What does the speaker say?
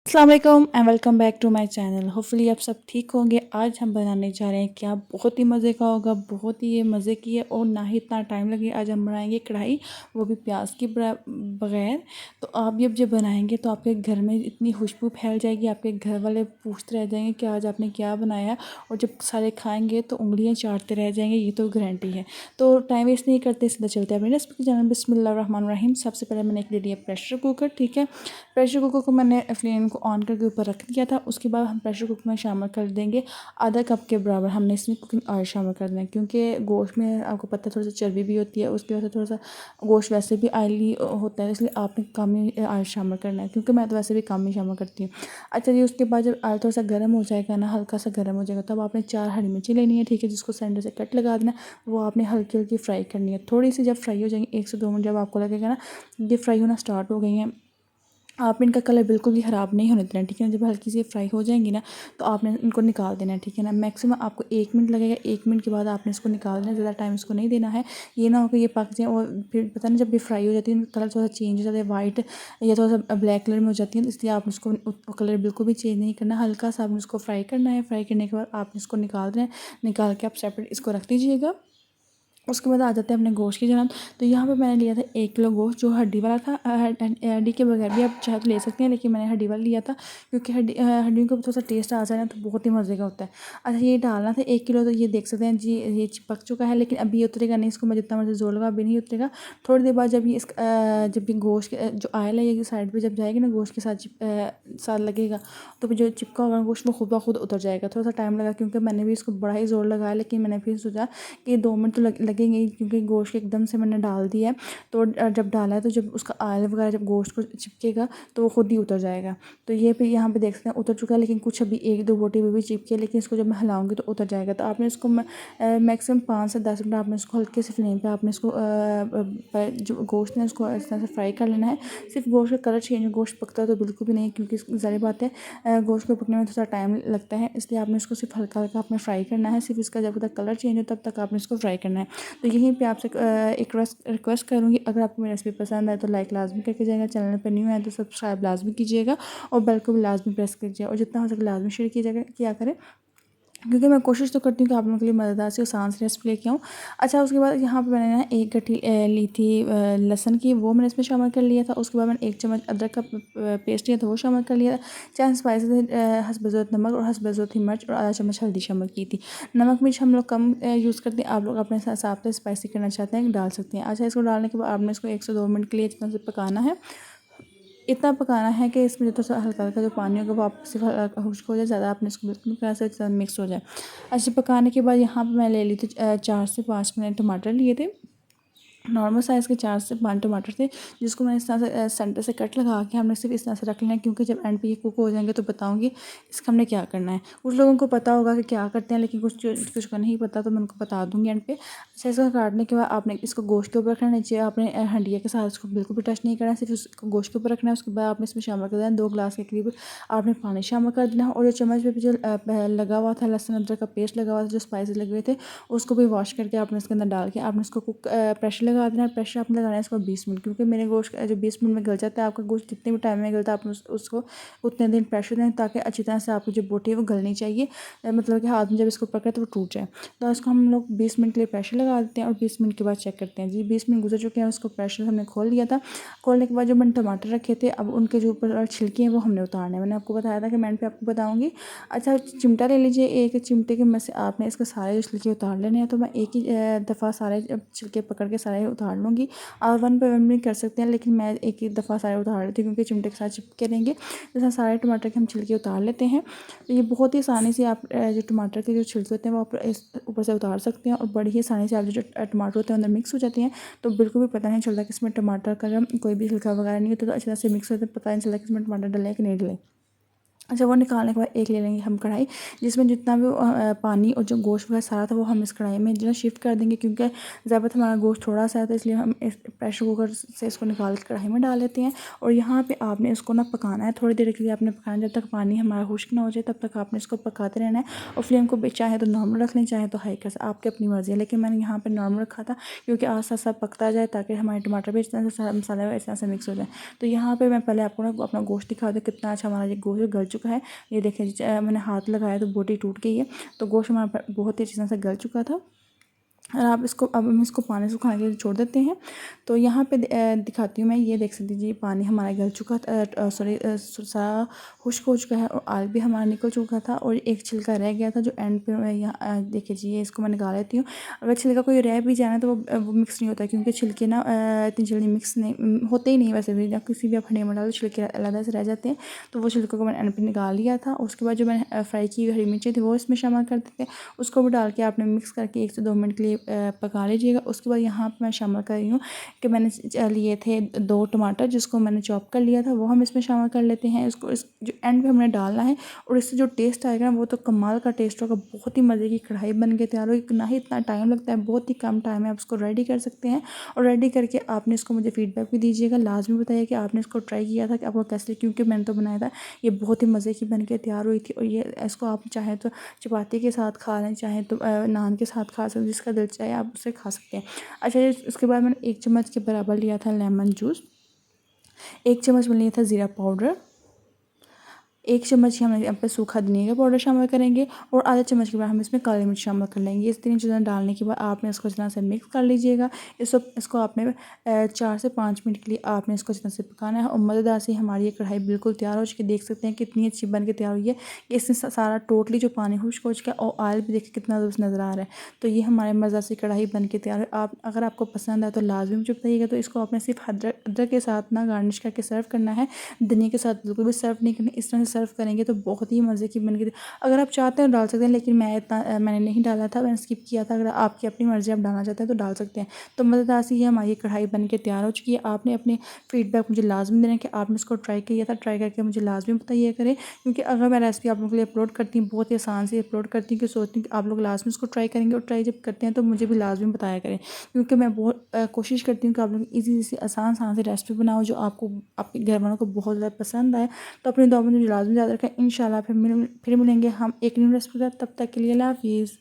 अस्सलाम वालेकुम and welcome back to my channel. Hopefully आप सब ठीक होंगे। आज हम बनाने जा रहे हैं क्या बहुत ही मज़े का होगा, बहुत ही ये मज़े की है और ना ही इतना टाइम लगे। आज हम बनाएंगे कढ़ाई, वो भी प्याज की बगैर। तो आप जब बनाएंगे तो आपके घर में इतनी खुशबू फैल जाएगी, आपके घर वाले पूछते रह जाएंगे कि आज आपने क्या बनाया। और जब सारे खाएँगे तो उंगलियाँ चाटते रह जाएंगे, ये तो गारंटी है। तो टाइम वेस्ट नहीं करते, सीधा चलते हैं अपने रेसिपी के चैनल। बिस्मिल्लाहिर्रहमानिर्रहीम। सबसे पहले मैंने एक ले लिया प्रेशर कुकर, ठीक है। प्रेशर कुकर को मैंने फ्लेम को ऑन करके ऊपर रख दिया था। उसके बाद हम प्रेशर कुकर में शामिल कर देंगे आधा कप के बराबर हमने इसमें कुकिंग ऑयल शामिल कर देना है, क्योंकि गोश्त में आपको पता है थोड़ी सी चर्बी भी होती है। उसकी वजह से थोड़ा सा गोश्त वैसे भी ऑयली होता है, इसलिए आपने कम ही ऑयल शामिल करना है, क्योंकि मैं तो वैसे भी कम ही शामिल करती हूँ। अच्छा जी, उसके बाद जब ऑयल थोड़ा सा गर्म हो जाएगा ना, हल्का सा गर्म हो जाएगा, तब आपने 4 हरी मिर्ची लेनी है, ठीक है, जिसको सेंटर से कट लगा देना। वो आपने हल्की हल्की फ्राई करनी है। थोड़ी सी जब फ्राई हो जाएंगी, 1 से 2 मिनट जब आपको लगेगा ना ये फ्राई होना स्टार्ट हो गई हैं, आप इनका कलर बिल्कुल भी ख़राब नहीं होने देना, ठीक है। जब हल्की सी फ्राई हो जाएंगी ना तो आपने इनको निकाल देना है, ठीक है ना। मैक्सिमम आपको 1 मिनट लगेगा, 1 मिनट के बाद आपने इसको निकाल देना, ज़्यादा टाइम इसको नहीं देना है। ये ना हो कि ये पक जाए और फिर पता नहीं जब ये फ्राई हो जाती है कलर थोड़ा सा चेंज हो जाता है, वाइट या थोड़ा सा ब्लैक कलर में हो जाती है। तो इसलिए आपने उसको कलर बिल्कुल भी चेंज नहीं करना, हल्का सा आपने उसको फ्राई करना है। फ्राई करने के बाद आपने इसको निकाल देना है। निकाल के आप सेपरेट इसको रख दीजिएगा। उसके बाद आ जाते हैं अपने गोश्त की जनाब। तो यहाँ पे मैंने लिया था 1 किलो गोश्त, जो हड्डी वाला था। हड्डी के बगैर भी आप चाहे तो ले सकते हैं, लेकिन मैंने हड्डी वाला लिया था, क्योंकि हड्डियों का थोड़ा सा टेस्ट आ जाए ना तो बहुत ही मज़े का होता है। अच्छा, ये डालना था 1 किलो। तो ये देख सकते हैं जी, ये पक चुका है, लेकिन अभी उतरेगा नहीं। इसको मैं जितना मर्ज़ी जोर लगा अभी नहीं उतरेगा। थोड़ी देर बाद जब ये गोश्त जो आयल है ये साइड पर जब जाएगी ना, गोश्त के साथ लगेगा, तो फिर जो चिपका होगा गोश्त वो खुद ब खुद उतर जाएगा। थोड़ा सा टाइम लगा, क्योंकि मैंने भी इसको बड़ा ही जोर लगाया, लेकिन मैंने फिर सोचा कि 2 मिनट तो लगेंगे ही, क्योंकि गोश्त एकदम से मैंने डाल दिया है। तो जब डाला है तो जब उसका ऑयल वगैरह जब गोश्त को चिपकेगा तो वो खुद ही उतर जाएगा। तो ये फिर यहाँ पे देख सकते हैं उतर चुका है, लेकिन कुछ अभी 1-2 बोटी भी चिपके, लेकिन इसको जब मैं हिलाऊंगी तो उतर जाएगा। तो आपने इसको मैक्सिमम 5 से 10 मिनट आपने इसको हल्के से फ्लेम पे आपने इसको जो गोश्त है उसको इस तरह से फ्राई कर लेना है। सिर्फ गोश्त का कलर चेंज, गोश्त पकता तो बिल्कुल भी नहीं, क्योंकि ज़ाहिर बात है गोश्त को पकने में थोड़ा टाइम लगता है, इसलिए आपने इसको सिर्फ हल्का हल्का आपने फ्राई करना है। सिर्फ इसका जब तक कलर चेंज हो तब तक आपने इसको फ्राई करना है। तो यहीं पे आपसे एक रिक्वेस्ट करूँगी, अगर आपको मेरी रेसिपी पसंद आए तो लाइक लाजमी करके जाएगा, चैनल पर न्यू है तो सब्सक्राइब लाजमी कीजिएगा और बेल को भी लाजमी प्रेस कीजिएगा, और जितना हो सके लाजमी शेयर कीजिएगा, किया करें, क्योंकि मैं कोशिश तो करती हूँ कि आप लोगों के लिए मज़ेदार सी आसान सी रेसिपी लेके आऊँ। अच्छा, उसके बाद यहाँ पे मैंने ना एक गठ्ठी ली थी लहसुन की, वो मैंने इसमें शामिल कर लिया था। उसके बाद मैंने 1 चम्मच अदरक का पेस्ट लिया था, वो शामिल कर लिया था। चंद स्पाइसेस हस्ब ज़रूरत नमक और हस्ब ज़रूरत ही मिर्च और आधा चम्मच हल्दी शामिल की थी। नमक मिर्च हम लोग कम यूज़ करते हैं, आप लोग अपने हिसाब से स्पाइसी करना चाहते हैं डाल सकते हैं। अच्छा, इसको डालने के बाद आपने इसको 1 से 2 मिनट के लिए इतना से पकाना है। इतना पकाना है कि इसमें जो थोड़ा सा हल्का हल्का जो पानी होगा वो आपसे हल्का खुश्क हो जाए, ज़्यादा आपने इसको बिल्कुल नहीं करना, से मिक्स हो जाए। अच्छे पकाने के बाद यहाँ पे मैं ले ली थी 4 से 5 मैंने टमाटर लिए थे। नॉर्मल साइज़ के 4 से 5 टमाटर थे, जिसको मैंने इस तरह से सेंटर से कट लगा के हमने सिर्फ इस तरह से रख लेना है, क्योंकि जब एंड पे ये कुक हो जाएंगे तो बताऊंगी इसका हमने क्या करना है। कुछ लोगों को पता होगा कि क्या करते हैं, लेकिन कुछ को नहीं पता, तो मैं उनको बता दूंगी एंड पे। अच्छा, इसको काटने के बाद आपने इसको गोश्त के ऊपर रखना है, नीचे आपने हंडिया के साथ इसको बिल्कुल भी टच नहीं करना है, सिर्फ उसको गोश्त के ऊपर रखना है। उसके बाद आपने इसमें शामिल कर देना 2 गिलास के करीब आपने पानी शामिल कर देना है। और जो चम्मच पे भी जो लगा हुआ था लहसुन अदरक का पेस्ट लगा हुआ था, जो स्पाइसेस लगे हुए थे, उसको भी वॉश करके आपने इसके अंदर डाल के आपने इसको प्रेशर लगा देना है। प्रेशर आपने लगाना है इसको 20 मिनट, क्योंकि मेरे गोश्त जो 20 मिनट में गल जाता है, आपका गोश्त जितने भी टाइम में गलता है आपने उसको उतने दिन प्रेशर दें, ताकि अच्छी तरह से आपकी जो बोटी है वो गलनी चाहिए। मतलब कि हाथ में जब इसको पकड़े तो वो टूट जाए। तो इसको हम लोग 20 मिनट के लिए प्रेशर लगा देते हैं और 20 मिनट के बाद चेक करते हैं। जी, 20 मिनट गुजर चुके हैं, उसको प्रेशर हमने खोल लिया था। खोलने के बाद जो मैंने टमाटर रखे थे, अब उनके जो ऊपर छिलके हैं वो हमने उतारने हैं। मैंने आपको बताया था कि मैं पे आपको बताऊँगी। अच्छा, चिमटा ले लीजिए, एक चिमटे के में से आपने इसके सारे जो छिलके उतार लेने हैं। तो मैं एक ही दफ़ा सारे छिलके पकड़ के सारे उतार लूँगी। आप 1 बाय 1 भी कर सकते हैं, लेकिन मैं एक ही दफ़ा सारे उतार लेती हूँ, क्योंकि चिमटे के साथ चिपके रहेंगे। जैसे सारे टमाटर के हम छिलके उतार लेते हैं। तो ये बहुत ही आसानी से आप जो टमाटर के जो छिलके होते हैं वो आप ऊपर से उतार सकते हैं, और बड़ी ही आसानी से आप जो टमाटर होते हैं अंदर मिक्स हो जाते हैं। तो बिल्कुल भी पता नहीं चलता कि इसमें टमाटर का कोई भी छिलका वगैरह नहीं होता, तो अच्छी तरह से मिक्स होता है, पता नहीं चलता कि इसमें टमाटर डले कि नहीं डले। अच्छा, वो निकालने के बाद एक ले लेंगे हम कढ़ाई, जिसमें जितना भी पानी और जो गोश्त वगैरह सारा था वो हम इस कढ़ाई में जो है शिफ्ट कर देंगे, क्योंकि ज़्यादातर हमारा गोश्त थोड़ा सा है, तो इसलिए हम इस प्रेशर कुकर से इसको निकाल के कढ़ाई में डाल लेते हैं। और यहाँ पे आपने इसको ना पकाना है, थोड़ी देर के लिए आपने पकाना है, जब तक पानी हमारा खुश्क ना हो जाए तब तक आपने इसको पकाते रहना है। और फ्लेम को चाहे तो नॉर्मल रख लें, चाहे तो हाई कर, आपकी अपनी मर्ज़ी है, लेकिन मैंने यहाँ पर नॉर्मल रखा था क्योंकि आस साथ साथ पकता जाए, ताकि हमारे टमाटर भी इस तरह से सारा मसाला इस तरह से मिक्स हो जाए। तो यहाँ पर मैं पहले आपको ना अपना गोश्त दिखा दूँ कितना अच्छा हमारा ये गोश्त गल चुका है। ये देखें मैंने हाथ लगाया तो बोटी टूट गई है। तो गोश्त हमारा बहुत ही अच्छी तरह से गल चुका था। और आप इसको अब हम इसको पानी सुखाने के लिए छोड़ देते हैं। तो यहाँ पे दिखाती हूँ मैं, ये देख सकती जी पानी हमारा गल चुका था, सॉरी सारा खुश्क हो चुका है और आग भी हमारा निकल चुका था, और एक छिलका रह गया था जो एंड पे मैं यहाँ देखिए जी, ये इसको मैं निकाल लेती हूँ। अगर छिलका कोई रह भी जाए ना तो वो मिक्स नहीं होता, क्योंकि छिलके ना इतनी जल्दी मिक्स नहीं होते ही नहीं, वैसे भी जब किसी भी आप हंडी में डालो छिलके अलग से रह जाते हैं। तो वो छिलके को मैंने एंड पे निकाल लिया था। उसके बाद जो मैंने फ्राई की हुई हरी मिर्ची थी वो इसमें शामिल कर देते हैं, उसको भी डाल के आपने मिक्स करके 1 से 2 मिनट के लिए पका लीजिएगा। उसके बाद यहाँ पे मैं शामिल कर रही हूँ कि मैंने लिए थे 2 टमाटर, जिसको मैंने चॉप कर लिया था, वो हम इसमें शामिल कर लेते हैं। इसको इस जो एंड पे हमने डालना है, और इससे जो टेस्ट आएगा ना वो तो कमाल का टेस्ट होगा। बहुत ही मज़े की कढ़ाई बन के तैयार होगी, ना ही इतना टाइम लगता है, बहुत ही कम टाइम में आप इसको रेडी कर सकते हैं। और रेडी करके आपने इसको मुझे फीडबैक भी दीजिएगा, लाजमी बताइए कि आपने इसको ट्राई किया था कि आपको कैसे, क्योंकि मैंने तो बनाया था, ये बहुत ही मज़े की बन के तैयार हुई थी। और ये इसको आप चाहें तो चपाती के साथ खा लें, चाहें तो नान के साथ खा सकते हैं, जिसका दिल चाहे आप उससे खा सकते हैं। अच्छा, उसके बाद मैंने 1 चम्मच के बराबर लिया था लेमन जूस, 1 चम्मच मैंने लिया था ज़ीरा पाउडर, 1 चम्मच ही हम यहाँ पे सूखा धनिया का पाउडर शामिल करेंगे, और आधा चम्मच के बाद हम इसमें काली मिर्च शामिल कर लेंगे। ये 3 चीज़ें डालने के बाद आपने इसको इस तरह से मिक्स कर लीजिएगा। इसको आपने 4 से 5 मिनट के लिए आपने इसको इस तरह से पकाना है, और मज़ेदार सी हमारी ये कढ़ाई बिल्कुल तैयार हो चुकी है। देख सकते हैं कितनी अच्छी बन के तैयार हुई है। इसमें सारा टोटली जो पानी खुश्क हो चुका है, और ऑयल भी देखिए कितना ज़बरदस्त नज़र आ रहा है। तो ये हमारे मज़ेदार सी कढ़ाई बन के तैयार है। आप अगर आपको पसंद आए तो लाजमी मुझे बताइएगा। तो इसको आपने सिर्फ अदरक के साथ ना गार्निश करके सर्व करना है, धनिया के साथ बिल्कुल भी सर्व नहीं करना। इस तरह से सर्व करेंगे तो बहुत ही मज़े की बन के, अगर आप चाहते हैं डाल सकते हैं, लेकिन मैंने नहीं डाला था, मैंने स्किप किया था। अगर आपकी अपनी मर्ज़ी, आप डालना चाहते हैं तो डाल सकते हैं। तो मज़ेदार सी ये हमारी कढ़ाई बन के तैयार हो चुकी है। आपने अपने फीडबैक मुझे लाजमी देना कि आपने इसको ट्राई किया था, ट्राई करके मुझे लाजमी बताइए करें, क्योंकि अगर मैं रेसिपी आप लोगों के लिए अपलोड करती हूँ, बहुत ही आसान से अपलोड करती हूँ, कि सोचती हूँ कि आप लोग लाजमी इसको ट्राई करेंगे, और ट्राई जब करते हैं तो मुझे भी लाजमी बताया करें, क्योंकि मैं बहुत कोशिश करती हूँ कि आप लोग ईज़ी सी आसान सी रेसिपी बनाओ जो आपको, आपके घर वालों को बहुत ज़्यादा पसंद आए। तो अपनी दुआ में मुझे लाजमी याद रखें। इंशाल्लाह फिर मिलेंगे हम एक न्यू रेसिपी के साथ। तब तक के लिए अल्लाह हाफ़िज़।